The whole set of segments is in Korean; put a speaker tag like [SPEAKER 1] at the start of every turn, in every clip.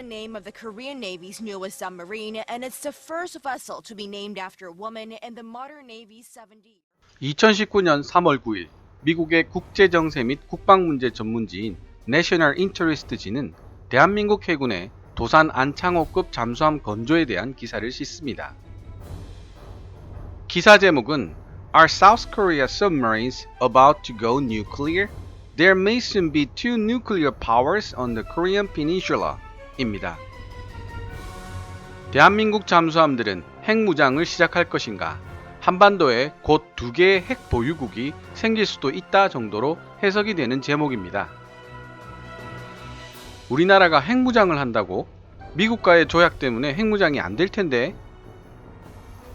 [SPEAKER 1] the name of the Korean Navy's newest submarine, and it's the first vessel to be named after a woman in the modern Navy's 70.
[SPEAKER 2] 2019년 3월 9일 미국의 국제정세 및 국방문제 전문지인 National Interest지는 대한민국 해군의 도산 안창호급 잠수함 건조에 대한 기사를 싣습니다. 기사 제목은 Are South Korea submarines about to go nuclear? There may soon be two nuclear powers on the Korean Peninsula 입니다. 대한민국 잠수함들은 핵무장을 시작할 것인가? 한반도에 곧 두 개의 핵 보유국이 생길 수도 있다 정도로 해석이 되는 제목입니다. 우리나라가 핵무장을 한다고? 미국과의 조약 때문에 핵무장이 안 될 텐데?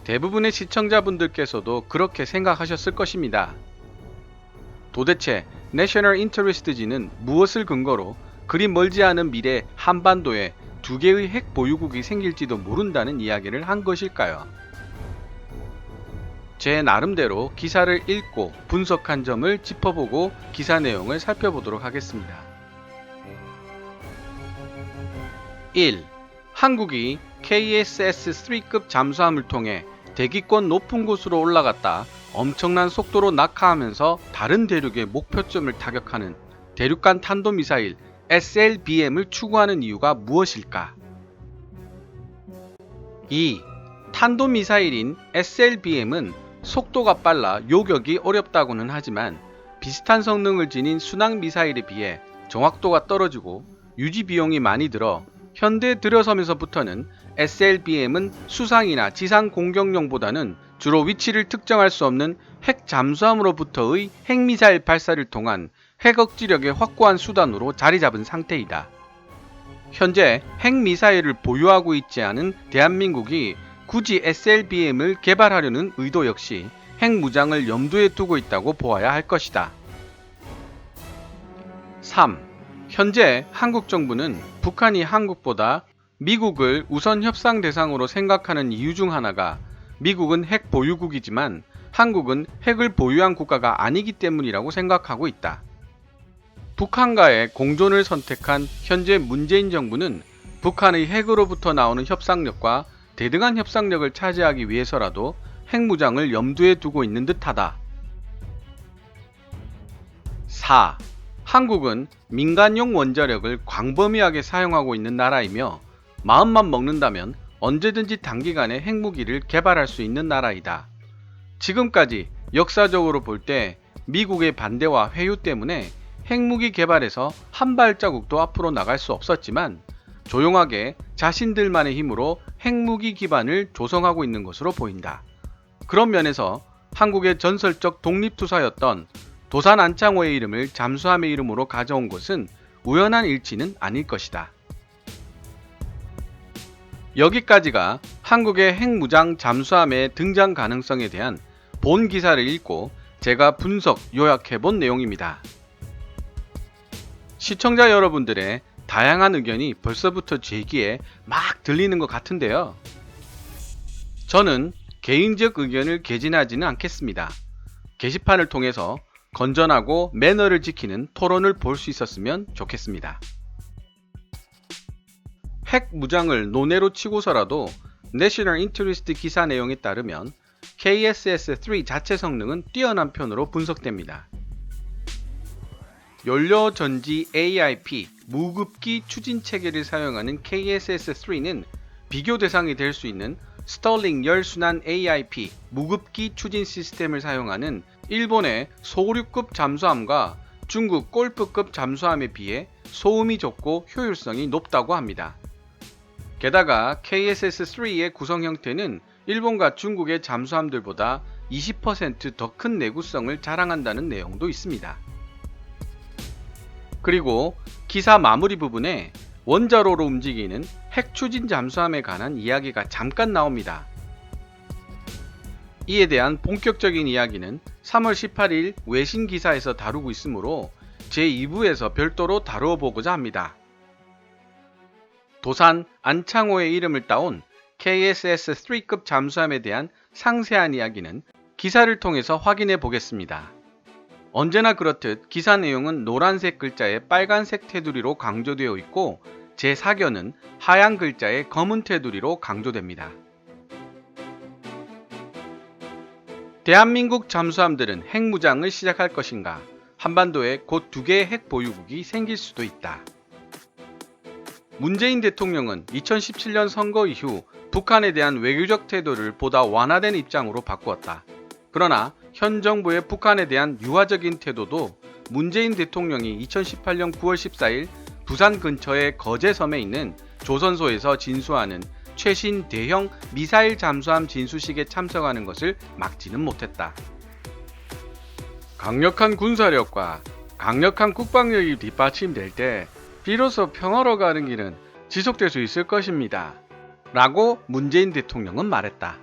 [SPEAKER 2] 대부분의 시청자분들께서도 그렇게 생각하셨을 것입니다. 도대체 내셔널 인터리스트지는 무엇을 근거로 그리 멀지 않은 미래 한반도에 두 개의 핵 보유국이 생길지도 모른다는 이야기를 한 것일까요? 제 나름대로 기사를 읽고 분석한 점을 짚어보고 기사 내용을 살펴보도록 하겠습니다. 1. 한국이 KSS-3급 잠수함을 통해 대기권 높은 곳으로 올라갔다 엄청난 속도로 낙하하면서 다른 대륙의 목표점을 타격하는 대륙간 탄도미사일 SLBM을 추구하는 이유가 무엇일까? 2. 탄도미사일인 SLBM은 속도가 빨라 요격이 어렵다고는 하지만 비슷한 성능을 지닌 순항미사일에 비해 정확도가 떨어지고 유지 비용이 많이 들어 현대에 들어서면서부터는 SLBM은 수상이나 지상 공격용보다는 주로 위치를 특정할 수 없는 핵 잠수함으로부터의 핵미사일 발사를 통한 핵 억지력의 확고한 수단으로 자리 잡은 상태이다. 현재 핵미사일을 보유하고 있지 않은 대한민국이 굳이 SLBM을 개발하려는 의도 역시 핵무장을 염두에 두고 있다고 보아야 할 것이다. 3. 현재 한국 정부는 북한이 한국보다 미국을 우선 협상 대상으로 생각하는 이유 중 하나가 미국은 핵 보유국이지만 한국은 핵을 보유한 국가가 아니기 때문이라고 생각하고 있다. 북한과의 공존을 선택한 현재 문재인 정부는 북한의 핵으로부터 나오는 협상력과 대등한 협상력을 차지하기 위해서라도 핵무장을 염두에 두고 있는 듯하다. 4. 한국은 민간용 원자력을 광범위하게 사용하고 있는 나라이며 마음만 먹는다면 언제든지 단기간에 핵무기를 개발할 수 있는 나라이다. 지금까지 역사적으로 볼 때 미국의 반대와 회유 때문에 핵무기 개발에서 한 발자국도 앞으로 나갈 수 없었지만 조용하게 자신들만의 힘으로 핵무기 기반을 조성하고 있는 것으로 보인다. 그런 면에서 한국의 전설적 독립투사였던 도산 안창호의 이름을 잠수함의 이름으로 가져온 것은 우연한 일치는 아닐 것이다. 여기까지가 한국의 핵무장 잠수함의 등장 가능성에 대한 본 기사를 읽고 제가 분석, 요약해본 내용입니다. 시청자 여러분들의 다양한 의견이 벌써부터 제 귀에 막 들리는 것 같은데요. 저는 개인적 의견을 개진하지는 않겠습니다. 게시판을 통해서 건전하고 매너를 지키는 토론을 볼 수 있었으면 좋겠습니다. 핵 무장을 논외로 치고서라도 내셔널 인터리스트 기사 내용에 따르면 KSS-3 자체 성능은 뛰어난 편으로 분석됩니다. 연료 전지 AIP 무급기 추진 체계를 사용하는 KSS-3는 비교 대상이 될 수 있는 스털링 열순환 AIP 무급기 추진 시스템을 사용하는 일본의 소류급 잠수함과 중국 골프급 잠수함에 비해 소음이 적고 효율성이 높다고 합니다. 게다가 KSS-3의 구성 형태는 일본과 중국의 잠수함들보다 20% 더 큰 내구성을 자랑한다는 내용도 있습니다. 그리고 기사 마무리 부분에 원자로로 움직이는 핵추진 잠수함에 관한 이야기가 잠깐 나옵니다. 이에 대한 본격적인 이야기는 3월 18일 외신 기사에서 다루고 있으므로 제2부에서 별도로 다루어 보고자 합니다. 도산 안창호의 이름을 따온 KSS-3급 잠수함에 대한 상세한 이야기는 기사를 통해서 확인해 보겠습니다. 언제나 그렇듯 기사 내용은 노란색 글자에 빨간색 테두리로 강조되어 있고 제4견은 하얀 글자의 검은 테두리로 강조됩니다. 대한민국 잠수함들은 핵무장을 시작할 것인가? 한반도에 곧 2개의 핵 보유국이 생길 수도 있다. 문재인 대통령은 2017년 선거 이후 북한에 대한 외교적 태도를 보다 완화된 입장으로 바꾸었다. 그러나 현 정부의 북한에 대한 유화적인 태도도 문재인 대통령이 2018년 9월 14일 부산 근처의 거제섬에 있는 조선소에서 진수하는 최신 대형 미사일 잠수함 진수식에 참석하는 것을 막지는 못했다. 강력한 군사력과 강력한 국방력이 뒷받침될 때 비로소 평화로 가는 길은 지속될 수 있을 것입니다. 라고 문재인 대통령은 말했다.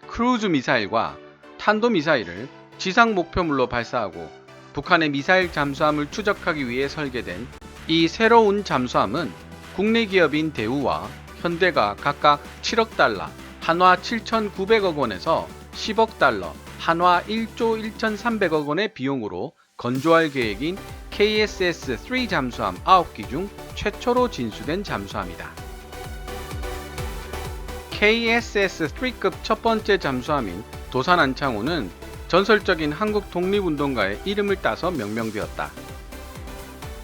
[SPEAKER 2] 크루즈 미사일과 탄도미사일을 지상 목표물로 발사하고 북한의 미사일 잠수함을 추적하기 위해 설계된 이 새로운 잠수함은 국내 기업인 대우와 현대가 각각 7억 달러, 한화 7,900억 원에서 10억 달러, 한화 1조 1,300억 원의 비용으로 건조할 계획인 KSS-3 잠수함 9기 중 최초로 진수된 잠수함이다. KSS-3급 첫 번째 잠수함인 도산 안창호는 전설적인 한국 독립운동가의 이름을 따서 명명되었다.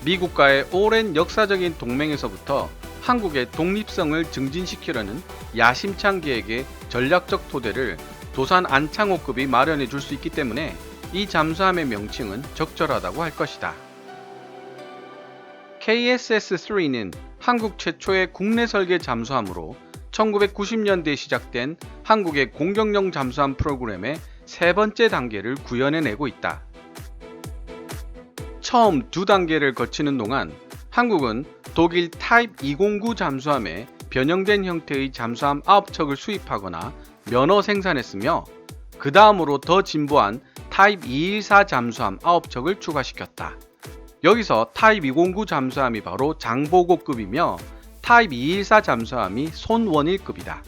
[SPEAKER 2] 미국과의 오랜 역사적인 동맹에서부터 한국의 독립성을 증진시키려는 야심찬 계획의 전략적 토대를 도산 안창호급이 마련해 줄 수 있기 때문에 이 잠수함의 명칭은 적절하다고 할 것이다. KSS-3는 한국 최초의 국내 설계 잠수함으로 1990년대에 시작된 한국의 공격용 잠수함 프로그램의 세 번째 단계를 구현해내고 있다. 처음 두 단계를 거치는 동안 한국은 독일 타입 209 잠수함에 변형된 형태의 잠수함 9척을 수입하거나 면허 생산했으며 그 다음으로 더 진보한 타입 214 잠수함 9척을 추가시켰다. 여기서 타입 209 잠수함이 바로 장보고급이며 타입 214 잠수함이 손원일급이다.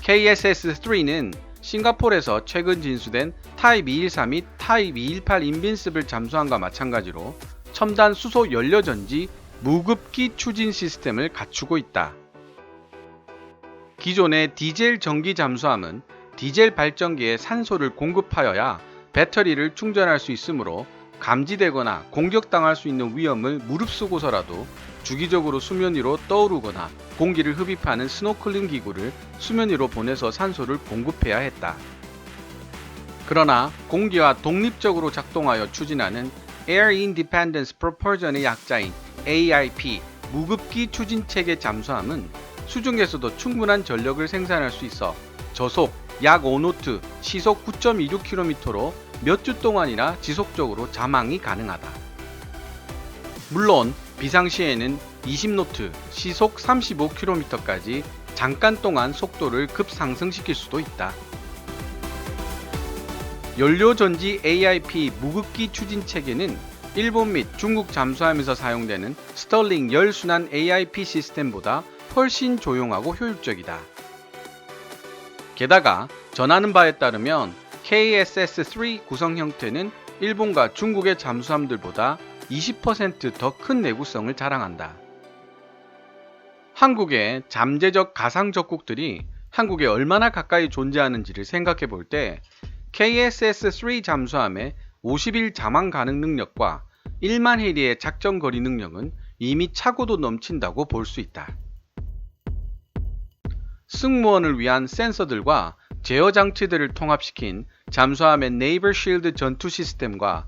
[SPEAKER 2] KSS-3는 싱가포르에서 최근 진수된 타입 214 및 타입 218 인빈시블 잠수함과 마찬가지로 첨단 수소 연료 전지 무급기 추진 시스템을 갖추고 있다. 기존의 디젤 전기 잠수함은 디젤 발전기에 산소를 공급하여야 배터리를 충전할 수 있으므로 감지되거나 공격당할 수 있는 위험을 무릅쓰고서라도 주기적으로 수면 위로 떠오르거나 공기를 흡입하는 스노클링 기구를 수면 위로 보내서 산소를 공급해야 했다. 그러나 공기와 독립적으로 작동하여 추진하는 Air Independence Propulsion의 약자인 AIP 무급기 추진 체계 잠수함은 수중에서도 충분한 전력을 생산할 수 있어 저속 약 5노트, 시속 9.26km로 몇 주 동안이나 지속적으로 잠항이 가능하다. 물론 비상시에는 20노트, 시속 35km까지 잠깐 동안 속도를 급상승시킬 수도 있다. 연료전지 AIP 무급기 추진 체계는 일본 및 중국 잠수함에서 사용되는 스털링 열순환 AIP 시스템보다 훨씬 조용하고 효율적이다. 게다가 전하는 바에 따르면 KSS-3 구성 형태는 일본과 중국의 잠수함들보다 20% 더 큰 내구성을 자랑한다. 한국의 잠재적 가상 적국들이 한국에 얼마나 가까이 존재하는지를 생각해 볼 때 KSS-3 잠수함의 50일 잠항 가능 능력과 1만 해리의 작전 거리 능력은 이미 차고도 넘친다고 볼 수 있다. 승무원을 위한 센서들과 제어 장치들을 통합시킨 잠수함의 네이버 쉴드 전투 시스템과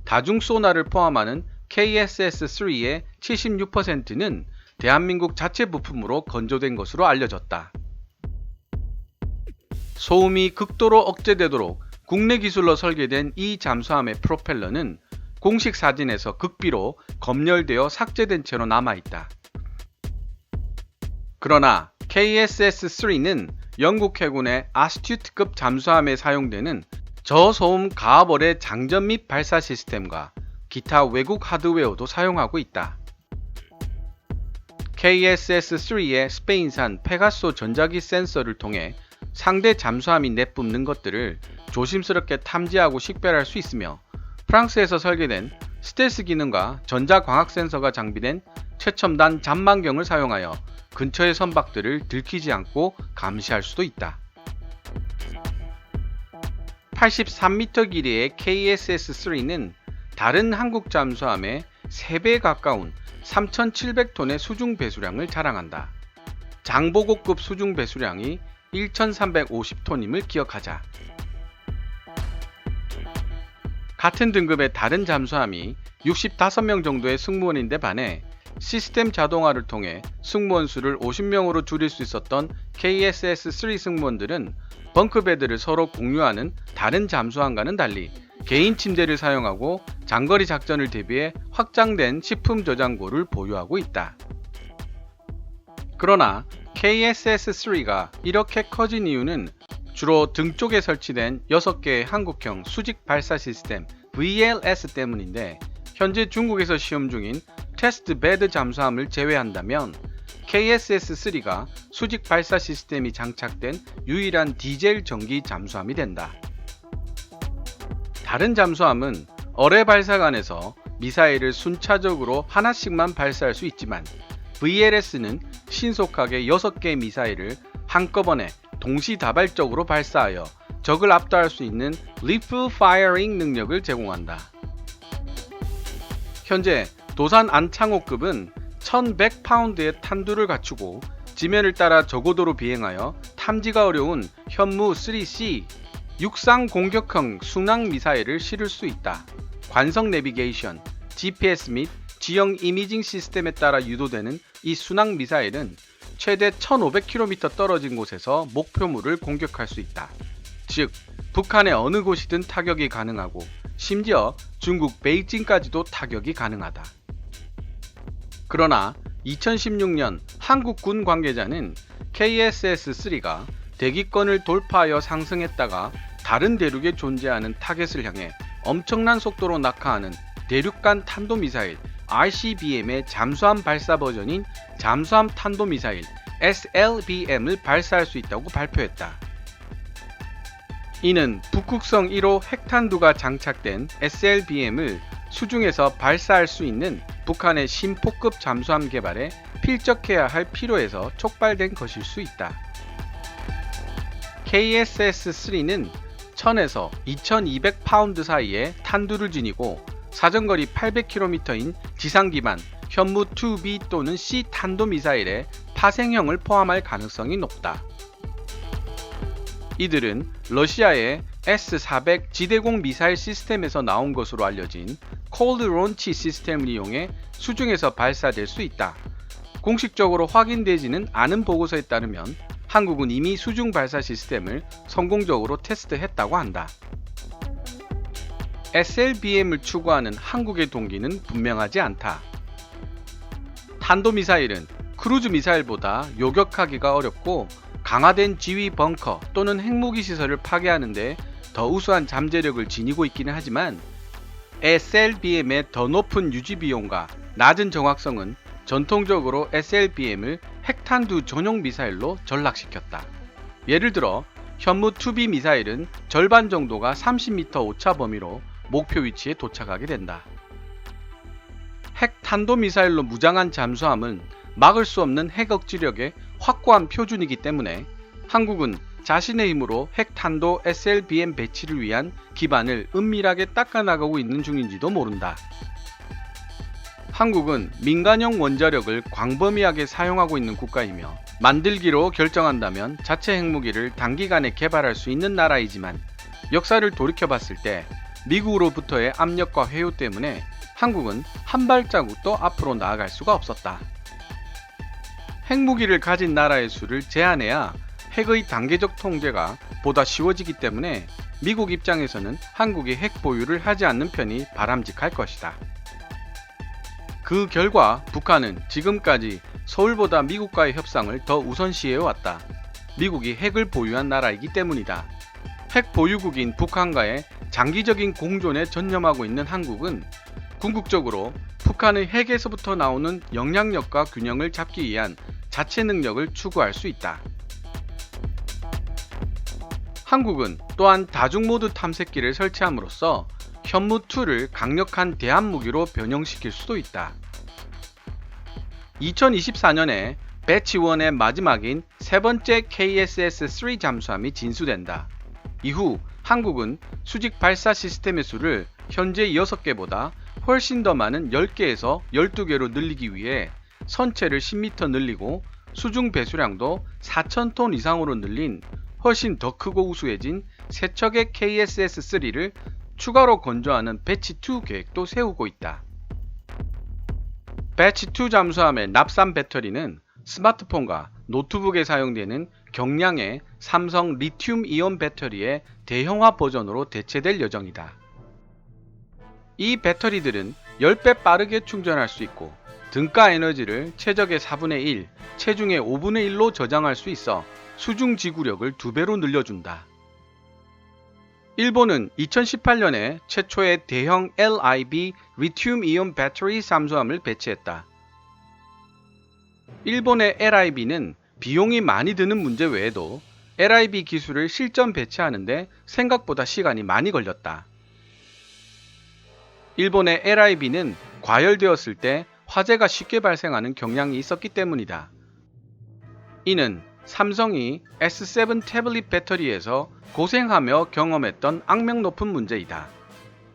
[SPEAKER 2] 다중 소나를 포함하는 KSS-3의 76%는 대한민국 자체 부품으로 건조된 것으로 알려졌다. 소음이 극도로 억제되도록 국내 기술로 설계된 이 잠수함의 프로펠러는 공식 사진에서 극비로 검열되어 삭제된 채로 남아있다. 그러나 KSS-3는 영국 해군의 아스튜트급 잠수함에 사용되는 저소음 가압월의 장전 및 발사 시스템과 기타 외국 하드웨어도 사용하고 있다. KSS-3의 스페인산 페가소 전자기 센서를 통해 상대 잠수함이 내뿜는 것들을 조심스럽게 탐지하고 식별할 수 있으며 프랑스에서 설계된 스텔스 기능과 전자광학 센서가 장비된 최첨단 잠망경을 사용하여 근처의 선박들을 들키지 않고 감시할 수도 있다. 83m 길이의 KSS-3는 다른 한국 잠수함의 3배 가까운 3,700톤의 수중 배수량을 자랑한다. 장보고급 수중 배수량이 1,350톤임을 기억하자. 같은 등급의 다른 잠수함이 65명 정도의 승무원인데 반해 시스템 자동화를 통해 승무원 수를 50명으로 줄일 수 있었던 KSS-3 승무원들은 벙크베드를 서로 공유하는 다른 잠수함과는 달리 개인 침대를 사용하고 장거리 작전을 대비해 확장된 식품 저장고를 보유하고 있다. 그러나 KSS-3가 이렇게 커진 이유는 주로 등 쪽에 설치된 6개의 한국형 수직 발사 시스템 VLS 때문인데, 현재 중국에서 시험 중인 테스트 베드 잠수함을 제외한다면 KSS-3가 수직 발사 시스템이 장착된 유일한 디젤 전기 잠수함이 된다. 다른 잠수함은 어뢰 발사관에서 미사일을 순차적으로 하나씩만 발사할 수 있지만 VLS는 신속하게 6개의 미사일을 한꺼번에 동시다발적으로 발사하여 적을 압도할 수 있는 리프 파이어링 능력을 제공한다. 현재 도산 안창호급은 1100파운드의 탄두를 갖추고 지면을 따라 저고도로 비행하여 탐지가 어려운 현무 3C 육상 공격형 순항 미사일을 실을 수 있다. 관성 내비게이션, GPS 및 지형 이미징 시스템에 따라 유도되는 이 순항 미사일은 최대 1500km 떨어진 곳에서 목표물을 공격할 수 있다. 즉, 북한의 어느 곳이든 타격이 가능하고 심지어 중국 베이징까지도 타격이 가능하다. 그러나 2016년 한국군 관계자는 KSS-3가 대기권을 돌파하여 상승했다가 다른 대륙에 존재하는 타겟을 향해 엄청난 속도로 낙하하는 대륙간 탄도미사일 ICBM의 잠수함 발사 버전인 잠수함 탄도미사일 SLBM을 발사할 수 있다고 발표했다. 이는 북극성 1호 핵탄두가 장착된 SLBM을 수중에서 발사할 수 있는 북한의 신포급 잠수함 개발에 필적해야 할 필요에서 촉발된 것일 수 있다. KSS-3는 1000에서 2200파운드 사이의 탄두를 지니고 사정거리 800km인 지상기반 현무 2B 또는 C 탄도미사일의 파생형을 포함할 가능성이 높다. 이들은 러시아의 S-400 지대공 미사일 시스템에서 나온 것으로 알려진 콜드 론치 시스템을 이용해 수중에서 발사될 수 있다. 공식적으로 확인되지는 않은 보고서에 따르면 한국은 이미 수중 발사 시스템을 성공적으로 테스트했다고 한다. SLBM을 추구하는 한국의 동기는 분명하지 않다. 탄도미사일은 크루즈 미사일보다 요격하기가 어렵고 강화된 지휘 벙커 또는 핵무기 시설을 파괴하는데 더 우수한 잠재력을 지니고 있기는 하지만 SLBM의 더 높은 유지 비용과 낮은 정확성은 전통적으로 SLBM을 핵탄두 전용 미사일로 전락시켰다. 예를 들어 현무 2B 미사일은 절반 정도가 30m 오차 범위로 목표 위치에 도착하게 된다. 핵탄도 미사일로 무장한 잠수함은 막을 수 없는 핵 억지력의 확고한 표준이기 때문에 한국은 자신의 힘으로 핵탄도 SLBM 배치를 위한 기반을 은밀하게 닦아나가고 있는 중인지도 모른다. 한국은 민간형 원자력을 광범위하게 사용하고 있는 국가이며 만들기로 결정한다면 자체 핵무기를 단기간에 개발할 수 있는 나라이지만 역사를 돌이켜봤을 때 미국으로부터의 압력과 회유 때문에 한국은 한 발자국도 앞으로 나아갈 수가 없었다. 핵무기를 가진 나라의 수를 제한해야 핵의 단계적 통제가 보다 쉬워지기 때문에 미국 입장에서는 한국이 핵 보유를 하지 않는 편이 바람직할 것이다. 그 결과 북한은 지금까지 서울보다 미국과의 협상을 더 우선시해왔다. 미국이 핵을 보유한 나라이기 때문이다. 핵 보유국인 북한과의 장기적인 공존에 전념하고 있는 한국은 궁극적으로 북한의 핵에서부터 나오는 영향력과 균형을 잡기 위한 자체 능력을 추구할 수 있다. 한국은 또한 다중모드 탐색기를 설치함으로써 현무2를 강력한 대함무기로 변형시킬 수도 있다. 2024년에 배치 1의 마지막인 세 번째 KSS-3 잠수함이 진수된다. 이후 한국은 수직 발사 시스템의 수를 현재 6개보다 훨씬 더 많은 10개에서 12개로 늘리기 위해 선체를 10m 늘리고 수중 배수량도 4,000톤 이상으로 늘린 훨씬 더 크고 우수해진 세 척의 KSS-3를 추가로 건조하는 배치 2 계획도 세우고 있다. 배치 2 잠수함의 납산 배터리는 스마트폰과 노트북에 사용되는 경량의 삼성 리튬 이온 배터리의 대형화 버전으로 대체될 예정이다. 이 배터리들은 10배 빠르게 충전할 수 있고 등가 에너지를 최적의 4분의 1, 체중의 5분의 1로 저장할 수 있어 수중 지구력을 2배로 늘려준다. 일본은 2018년에 최초의 대형 LIB 리튬 이온 배터리 잠수함을 배치했다. 일본의 LIB는 비용이 많이 드는 문제 외에도 LIB 기술을 실전 배치하는데 생각보다 시간이 많이 걸렸다. 일본의 LIB는 과열되었을 때 화재가 쉽게 발생하는 경향이 있었기 때문이다. 이는 삼성이 S7 태블릿 배터리에서 고생하며 경험했던 악명 높은 문제이다.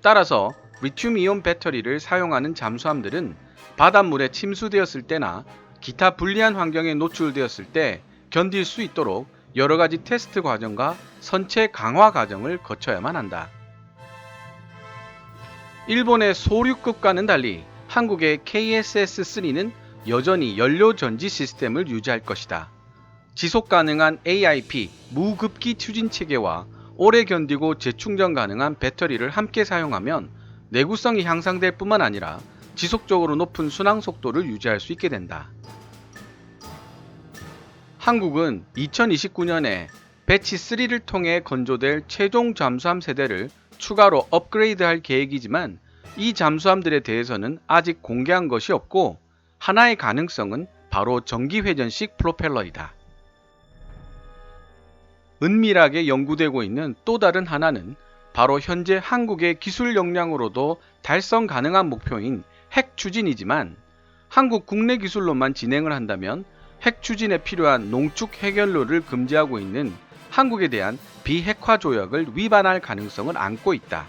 [SPEAKER 2] 따라서 리튬 이온 배터리를 사용하는 잠수함들은 바닷물에 침수되었을 때나 기타 불리한 환경에 노출되었을 때 견딜 수 있도록 여러가지 테스트 과정과 선체 강화 과정을 거쳐야만 한다. 일본의 소류급과는 달리 한국의 KSS-3는 여전히 연료 전지 시스템을 유지할 것이다. 지속 가능한 AIP 무급기 추진 체계와 오래 견디고 재충전 가능한 배터리를 함께 사용하면 내구성이 향상될 뿐만 아니라 지속적으로 높은 순항 속도를 유지할 수 있게 된다. 한국은 2029년에 배치 3를 통해 건조될 최종 잠수함 세대를 추가로 업그레이드할 계획이지만 이 잠수함들에 대해서는 아직 공개한 것이 없고 하나의 가능성은 바로 전기회전식 프로펠러이다. 은밀하게 연구되고 있는 또 다른 하나는 바로 현재 한국의 기술 역량으로도 달성 가능한 목표인 핵 추진이지만 한국 국내 기술로만 진행을 한다면 핵 추진에 필요한 농축 핵연료를 금지하고 있는 한국에 대한 비핵화 조약을 위반할 가능성을 안고 있다.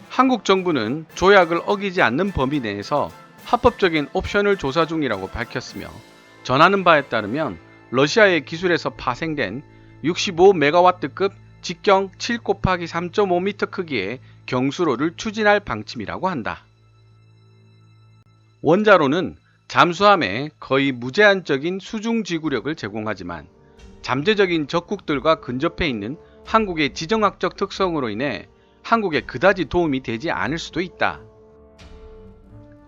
[SPEAKER 2] 한국 정부는 조약을 어기지 않는 범위 내에서 합법적인 옵션을 조사 중이라고 밝혔으며 전하는 바에 따르면 러시아의 기술에서 파생된 65메가와트급 직경 7×3.5m 크기의 경수로를 추진할 방침이라고 한다. 원자로는 잠수함에 거의 무제한적인 수중 지구력을 제공하지만 잠재적인 적국들과 근접해 있는 한국의 지정학적 특성으로 인해 한국에 그다지 도움이 되지 않을 수도 있다.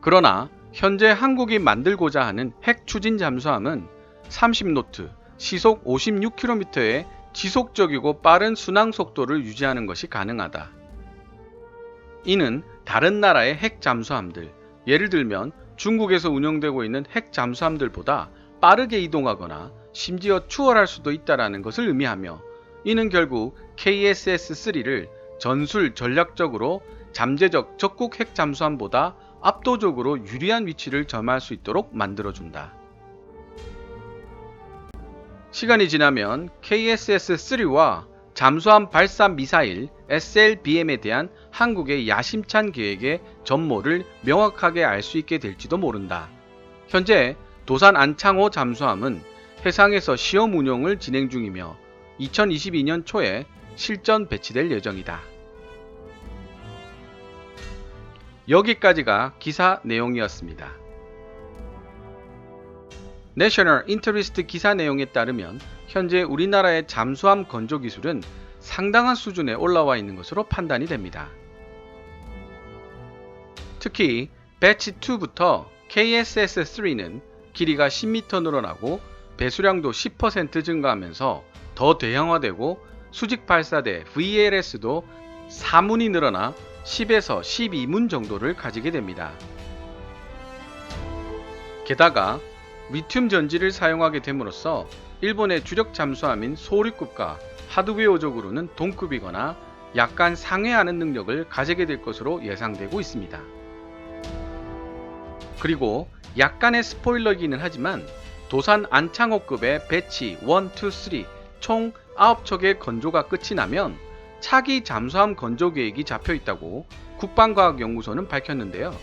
[SPEAKER 2] 그러나 현재 한국이 만들고자 하는 핵 추진 잠수함은 30노트, 시속 56km의 지속적이고 빠른 순항 속도를 유지하는 것이 가능하다. 이는 다른 나라의 핵 잠수함들, 예를 들면 중국에서 운영되고 있는 핵 잠수함들보다 빠르게 이동하거나 심지어 추월할 수도 있다는 것을 의미하며 이는 결국 KSS-3를 전술 전략적으로 잠재적 적국 핵 잠수함보다 압도적으로 유리한 위치를 점할 수 있도록 만들어준다. 시간이 지나면 KSS-3와 잠수함 발사 미사일 SLBM에 대한 한국의 야심찬 계획의 전모를 명확하게 알 수 있게 될지도 모른다. 현재 도산 안창호 잠수함은 해상에서 시험 운용을 진행 중이며 2022년 초에 실전 배치될 예정이다. 여기까지가 기사 내용이었습니다. 내셔널 인터리스트 기사 내용에 따르면 현재 우리나라의 잠수함 건조 기술은 상당한 수준에 올라와 있는 것으로 판단이 됩니다. 특히 배치 2부터 KSS-3는 길이가 10m 늘어나고 배수량도 10% 증가하면서 더 대형화되고 수직 발사대 VLS도 4문이 늘어나 10에서 12문 정도를 가지게 됩니다. 게다가 리튬 전지를 사용하게 됨으로써 일본의 주력 잠수함인 소류급과 하드웨어적으로는 동급이거나 약간 상회하는 능력을 가지게 될 것으로 예상되고 있습니다. 그리고 약간의 스포일러이기는 하지만 도산 안창호급의 배치 1, 2, 3 총 9척의 건조가 끝이 나면 차기 잠수함 건조 계획이 잡혀 있다고 국방과학연구소는 밝혔는데요.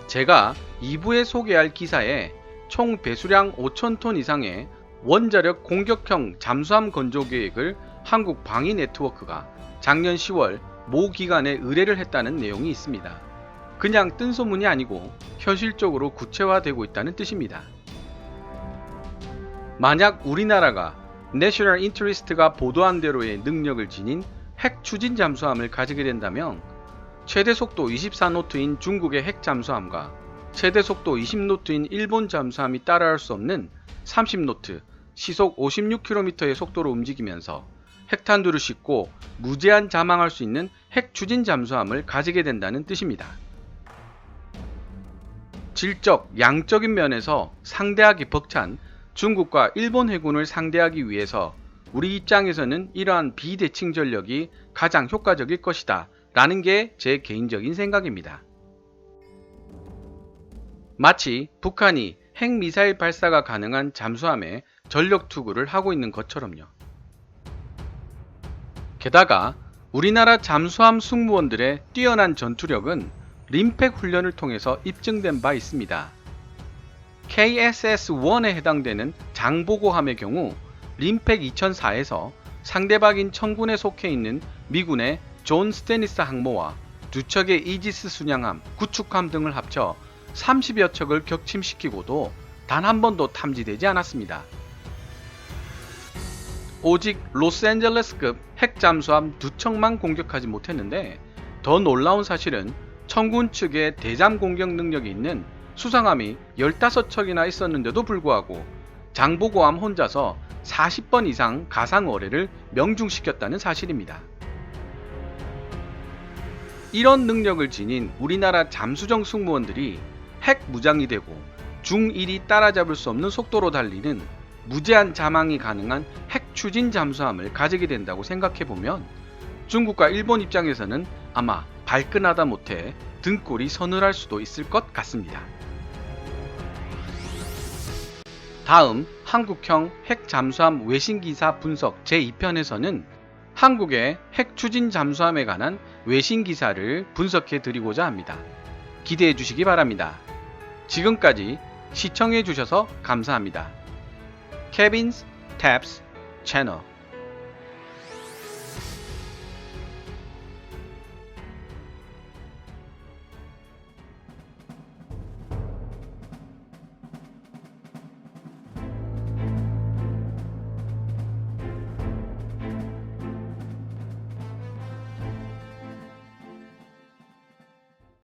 [SPEAKER 2] 제가 2부에 소개할 기사에 총 배수량 5,000톤 이상의 원자력 공격형 잠수함 건조 계획을 한국 방위 네트워크가 작년 10월 모 기관에 의뢰를 했다는 내용이 있습니다. 그냥 뜬 소문이 아니고 현실적으로 구체화되고 있다는 뜻입니다. 만약 우리나라가 내셔널 인터리스트가 보도한 대로의 능력을 지닌 핵 추진 잠수함을 가지게 된다면 최대 속도 24노트인 중국의 핵 잠수함과 최대 속도 20노트인 일본 잠수함이 따라할 수 없는 30노트, 시속 56km의 속도로 움직이면서 핵탄두를 싣고 무제한 잠항할 수 있는 핵 추진 잠수함을 가지게 된다는 뜻입니다. 질적, 양적인 면에서 상대하기 벅찬 중국과 일본 해군을 상대하기 위해서 우리 입장에서는 이러한 비대칭 전력이 가장 효과적일 것이다 라는 게 제 개인적인 생각입니다. 마치 북한이 핵미사일 발사가 가능한 잠수함에 전력 투구를 하고 있는 것처럼요. 게다가 우리나라 잠수함 승무원들의 뛰어난 전투력은 림팩 훈련을 통해서 입증된 바 있습니다. KSS-1에 해당되는 장보고함의 경우 림팩 2004에서 상대방인 천군에 속해 있는 미군의 존 스테니스 항모와 두 척의 이지스 순양함, 구축함 등을 합쳐 30여 척을 격침시키고도 단 한 번도 탐지되지 않았습니다. 오직 로스앤젤레스급 핵잠수함 2척만 공격하지 못했는데 더 놀라운 사실은 천군 측의 대잠 공격 능력이 있는 수상함이 15척이나 있었는데도 불구하고 장보고함 혼자서 40번 이상 가상어뢰를 명중시켰다는 사실입니다. 이런 능력을 지닌 우리나라 잠수정 승무원들이 핵 무장이 되고 중1이 따라잡을 수 없는 속도로 달리는 무제한 잠항이 가능한 핵 추진 잠수함을 가지게 된다고 생각해보면 중국과 일본 입장에서는 아마 발끈하다 못해 등골이 서늘할 수도 있을 것 같습니다. 다음 한국형 핵 잠수함 외신기사 분석 제2편에서는 한국의 핵 추진 잠수함에 관한 외신기사를 분석해 드리고자 합니다. 기대해 주시기 바랍니다. 지금까지 시청해 주셔서 감사합니다. Kevin's Tabs 채널